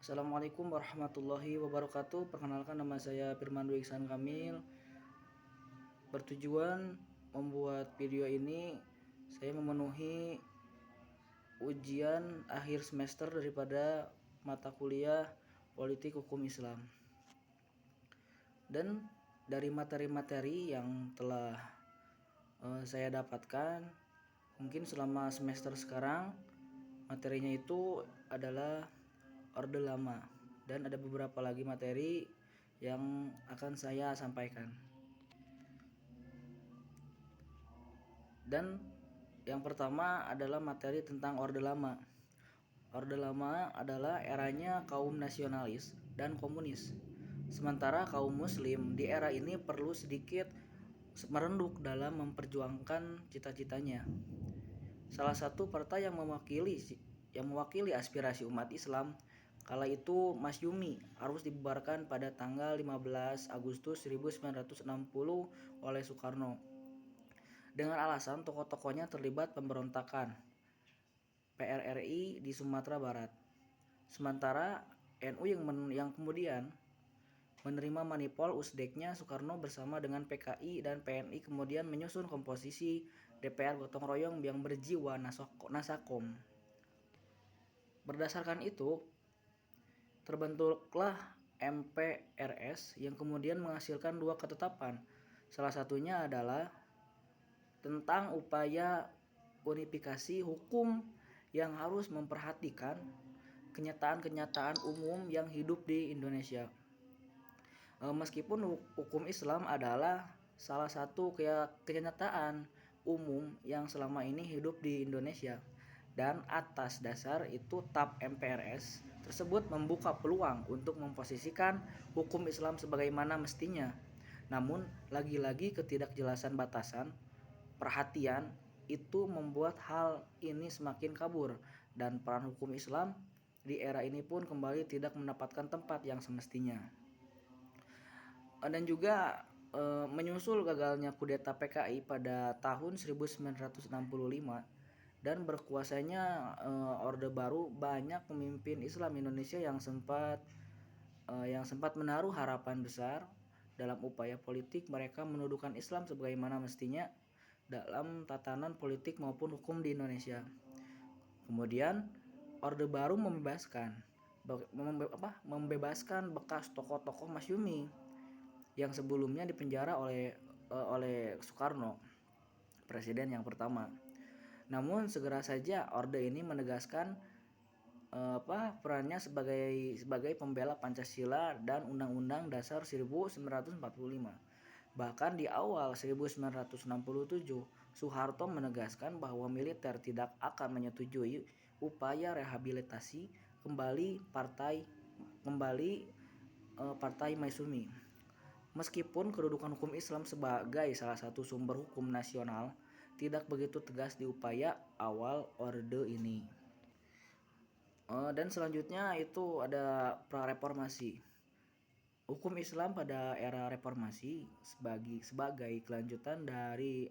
Assalamualaikum warahmatullahi wabarakatuh. Perkenalkan, nama saya Firman Dwi Iksan Kamil. Bertujuan membuat video ini, saya memenuhi ujian akhir semester daripada mata kuliah Politik Hukum Islam. Dan dari materi-materi yang telah saya dapatkan, mungkin selama semester sekarang materinya itu adalah Orde Lama, dan ada beberapa lagi materi yang akan saya sampaikan. Dan yang pertama adalah materi tentang Orde Lama. Orde Lama adalah eranya kaum nasionalis dan komunis. Sementara kaum muslim di era ini perlu sedikit merenduk dalam memperjuangkan cita-citanya. Salah satu partai yang mewakili aspirasi umat Islam kala itu Masyumi harus dibubarkan pada tanggal 15 Agustus 1960 oleh Soekarno dengan alasan tokoh-tokohnya terlibat pemberontakan PRRI di Sumatera Barat. Sementara NU yang kemudian menerima manipul Usdeknya Soekarno bersama dengan PKI dan PNI kemudian menyusun komposisi DPR gotong royong yang berjiwa nasakom. Berdasarkan itu, terbentuklah MPRS yang kemudian menghasilkan dua ketetapan. Salah satunya adalah tentang upaya unifikasi hukum yang harus memperhatikan kenyataan-kenyataan umum yang hidup di Indonesia. Meskipun hukum Islam adalah salah satu kenyataan umum yang selama ini hidup di Indonesia, dan atas dasar itu TAP MPRS tersebut membuka peluang untuk memposisikan hukum Islam sebagaimana mestinya. Namun lagi-lagi ketidakjelasan batasan perhatian itu membuat hal ini semakin kabur, dan peran hukum Islam di era ini pun kembali tidak mendapatkan tempat yang semestinya. Dan juga menyusul gagalnya kudeta PKI pada tahun 1965 dan berkuasanya Orde Baru, banyak pemimpin Islam Indonesia yang sempat menaruh harapan besar dalam upaya politik mereka menuduhkan Islam sebagaimana mestinya dalam tatanan politik maupun hukum di Indonesia. Kemudian Orde Baru membebaskan bekas tokoh-tokoh Masyumi yang sebelumnya dipenjara oleh Soekarno, presiden yang pertama. Namun segera saja orde ini menegaskan perannya sebagai pembela Pancasila dan Undang-Undang Dasar 1945. Bahkan di awal 1967, Soeharto menegaskan bahwa militer tidak akan menyetujui upaya rehabilitasi kembali Partai Masyumi. Meskipun kedudukan hukum Islam sebagai salah satu sumber hukum nasional tidak begitu tegas di upaya awal orde ini. Dan selanjutnya itu ada pra-reformasi. Hukum Islam pada era reformasi sebagai kelanjutan dari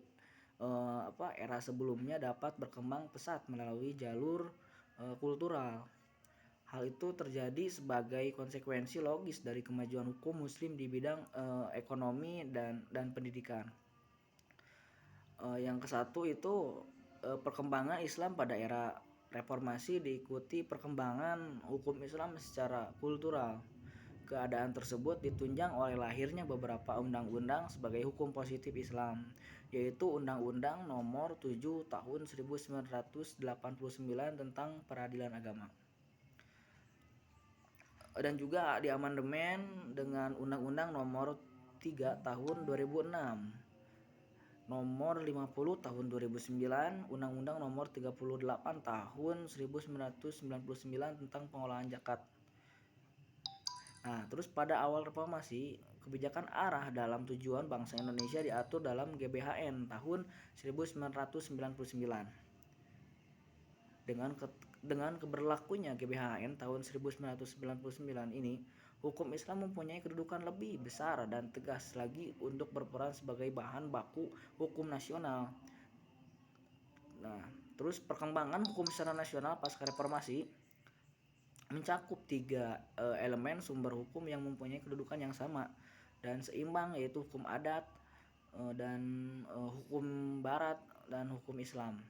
era sebelumnya dapat berkembang pesat melalui jalur kultural. Hal itu terjadi sebagai konsekuensi logis dari kemajuan hukum Muslim di bidang ekonomi dan pendidikan. Yang kesatu itu perkembangan Islam pada era reformasi diikuti perkembangan hukum Islam secara kultural. Keadaan tersebut ditunjang oleh lahirnya beberapa undang-undang sebagai hukum positif Islam, yaitu Undang-Undang Nomor 7 Tahun 1989 tentang Peradilan Agama, dan juga diamandemen dengan Undang-Undang Nomor 3 Tahun 2006, Nomor 50 Tahun 2009, Undang-Undang Nomor 38 Tahun 1999 tentang pengolahan zakat. Nah, terus pada awal reformasi, kebijakan arah dalam tujuan bangsa Indonesia diatur dalam GBHN tahun 1999. Dengan keberlakunya GBHN tahun 1999 ini, hukum Islam mempunyai kedudukan lebih besar dan tegas lagi untuk berperan sebagai bahan baku hukum nasional. Nah, terus perkembangan hukum secara nasional pasca reformasi. mencakup tiga elemen sumber hukum yang mempunyai kedudukan yang sama dan seimbang, yaitu hukum adat dan hukum barat dan hukum Islam.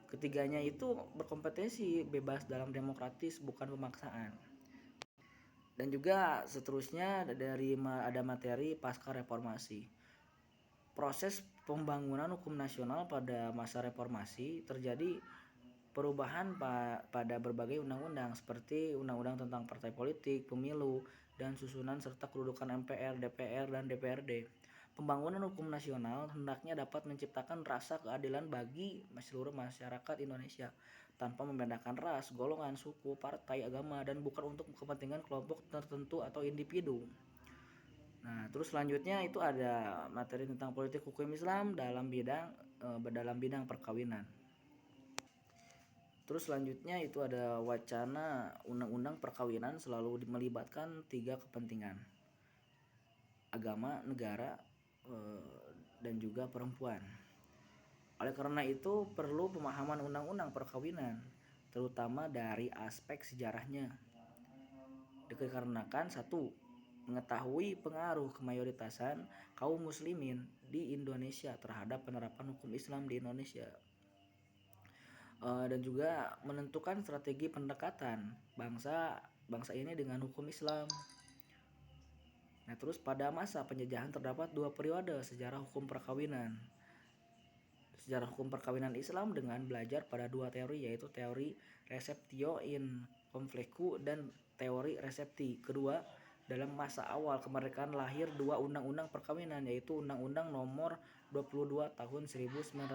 Ketiganya itu berkompetensi bebas dalam demokratis, bukan pemaksaan. Dan juga seterusnya dari ada materi pasca reformasi. Proses pembangunan hukum nasional pada masa reformasi terjadi perubahan pada berbagai undang-undang seperti undang-undang tentang partai politik, pemilu, dan susunan serta kedudukan MPR, DPR, dan DPRD. Pembangunan hukum nasional hendaknya dapat menciptakan rasa keadilan bagi seluruh masyarakat Indonesia tanpa membedakan ras, golongan, suku, partai, agama, dan bukan untuk kepentingan kelompok tertentu atau individu. Nah, terus selanjutnya itu ada materi tentang politik hukum Islam dalam bidang perkawinan. Terus selanjutnya itu ada wacana undang-undang perkawinan selalu melibatkan tiga kepentingan: agama, negara, dan juga perempuan. Oleh karena itu perlu pemahaman undang-undang perkawinan, terutama dari aspek sejarahnya. Dikarenakan satu, mengetahui pengaruh kemayoritasan kaum muslimin di Indonesia terhadap penerapan hukum Islam di Indonesia. Dan juga menentukan strategi pendekatan bangsa ini dengan hukum Islam. Nah, terus pada masa penjajahan terdapat dua periode sejarah hukum perkawinan. Sejarah hukum perkawinan Islam dengan belajar pada dua teori, yaitu teori receptio in conflictu dan teori recepti. Kedua, dalam masa awal kemerdekaan lahir dua undang-undang perkawinan, yaitu Undang-Undang Nomor 22 Tahun 1946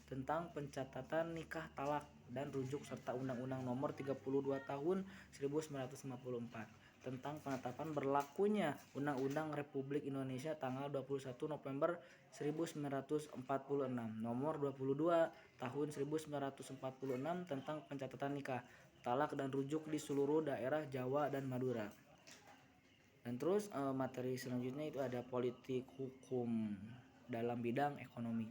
tentang pencatatan nikah, talak, dan rujuk, serta Undang-Undang Nomor 32 Tahun 1954 tentang penetapan berlakunya Undang-Undang Republik Indonesia tanggal 21 November 1946 Nomor 22 Tahun 1946 tentang pencatatan nikah, talak, dan rujuk di seluruh daerah Jawa dan Madura. Dan terus materi selanjutnya itu ada politik hukum dalam bidang ekonomi.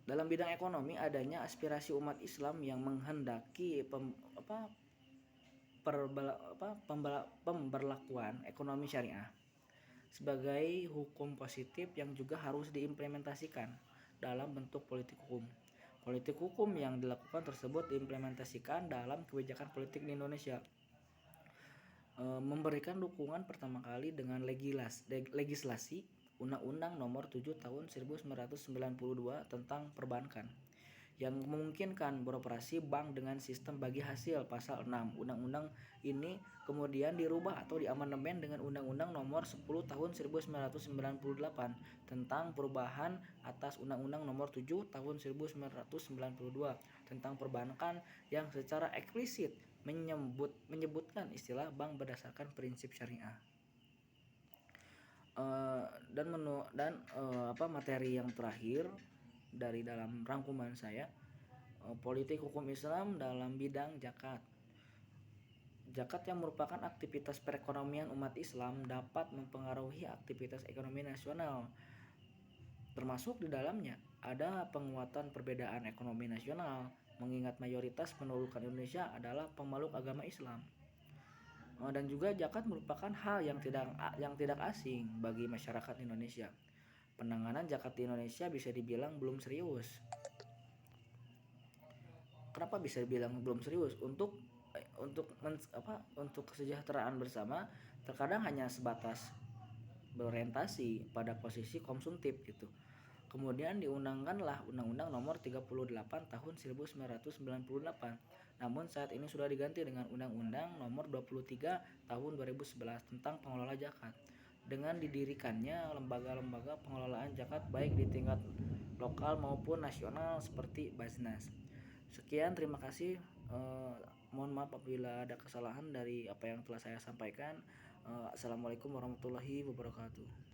Dalam bidang ekonomi adanya aspirasi umat Islam yang menghendaki pemberlakuan ekonomi syariah sebagai hukum positif yang juga harus diimplementasikan dalam bentuk politik hukum. Politik hukum yang dilakukan tersebut diimplementasikan dalam kebijakan politik di Indonesia. Memberikan dukungan pertama kali dengan legislasi Undang-Undang Nomor 7 Tahun 1992 tentang perbankan yang memungkinkan beroperasi bank dengan sistem bagi hasil. Pasal 6 undang-undang ini kemudian dirubah atau diamandemen dengan Undang-Undang Nomor 10 Tahun 1998 tentang perubahan atas Undang-Undang Nomor 7 Tahun 1992 tentang perbankan yang secara eksplisit menyebutkan istilah bank berdasarkan prinsip syariah. Materi yang terakhir dari dalam rangkuman saya, politik hukum Islam dalam bidang zakat. Zakat yang merupakan aktivitas perekonomian umat Islam dapat mempengaruhi aktivitas ekonomi nasional. Termasuk di dalamnya ada penguatan perbedaan ekonomi nasional, mengingat mayoritas penduduk Indonesia adalah pemeluk agama Islam. Dan juga zakat merupakan hal yang tidak asing bagi masyarakat Indonesia. Penanganan zakat di Indonesia bisa dibilang belum serius. Kenapa bisa dibilang belum serius? Untuk kesejahteraan bersama terkadang hanya sebatas berorientasi pada posisi konsumtif gitu. Kemudian diundangkanlah Undang-Undang Nomor 38 Tahun 1998. Namun saat ini sudah diganti dengan Undang-Undang Nomor 23 Tahun 2011 tentang pengelola zakat. Dengan didirikannya lembaga-lembaga pengelolaan zakat baik di tingkat lokal maupun nasional seperti Basnas. Sekian, terima kasih. Mohon maaf apabila ada kesalahan dari apa yang telah saya sampaikan. Assalamualaikum warahmatullahi wabarakatuh.